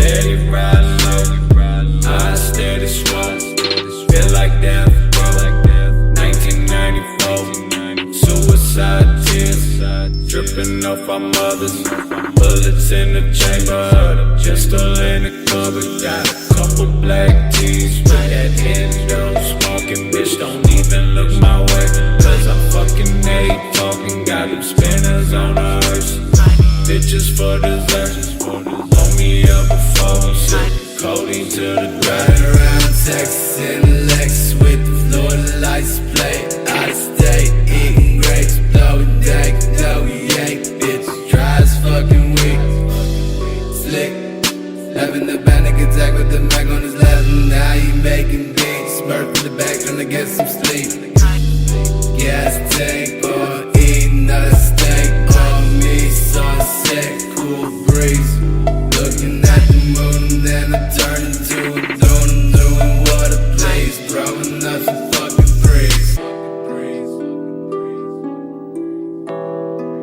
Steady riding low, I steady swole. Feel like death, bro. 1994, suicide tears dripping off our mothers. Bullets in the chamber, pistol in the cupboard. Got a couple black tees with that endo smoking. Bitch, don't even look my way, cause I fucking hate talking. Got them spinners on the hearse, bitches for dessert. Hold me up before I'm sick, codeine to the Riding around Texas in the Lex with the Florida lights play. Out of state, eating grapes, blowing dank, no yank. Bitch, dry as fucking weak, slick. Having the panic attack with the Mac on his lap, and now he making beats. SMURF in the back, tryna get some sleep. Gas tank on, eating another steak on me. Sunset, cool breeze. Looking at the moon, then I turn into a throne. I'm doing what I please, throwing up some fucking threes.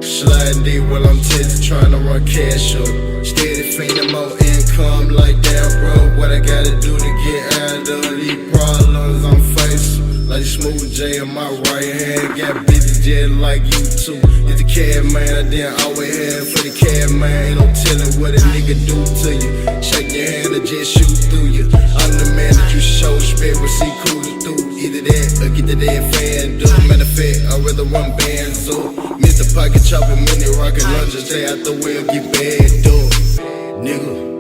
Sliding deep while I'm tipsy, trying to run cash up. Steady fiending more income, like damn bro, what I gotta do to get out of these problems I'm facing. Like Smooth J in my right hand, got busy jet like you too. It's the cab man, I didn't always have for the cab man. Ain't no telling what a nigga do to you. Shake your hand or just shoot through you. I'm the man that you show respect, but see coolin' through. Either that or get the dead fan, dude. Matter of fact, I'd rather run bands, so Mr. Pocket chopper, mini rocket launcher, stay out the way or get bad, dude. Nigga.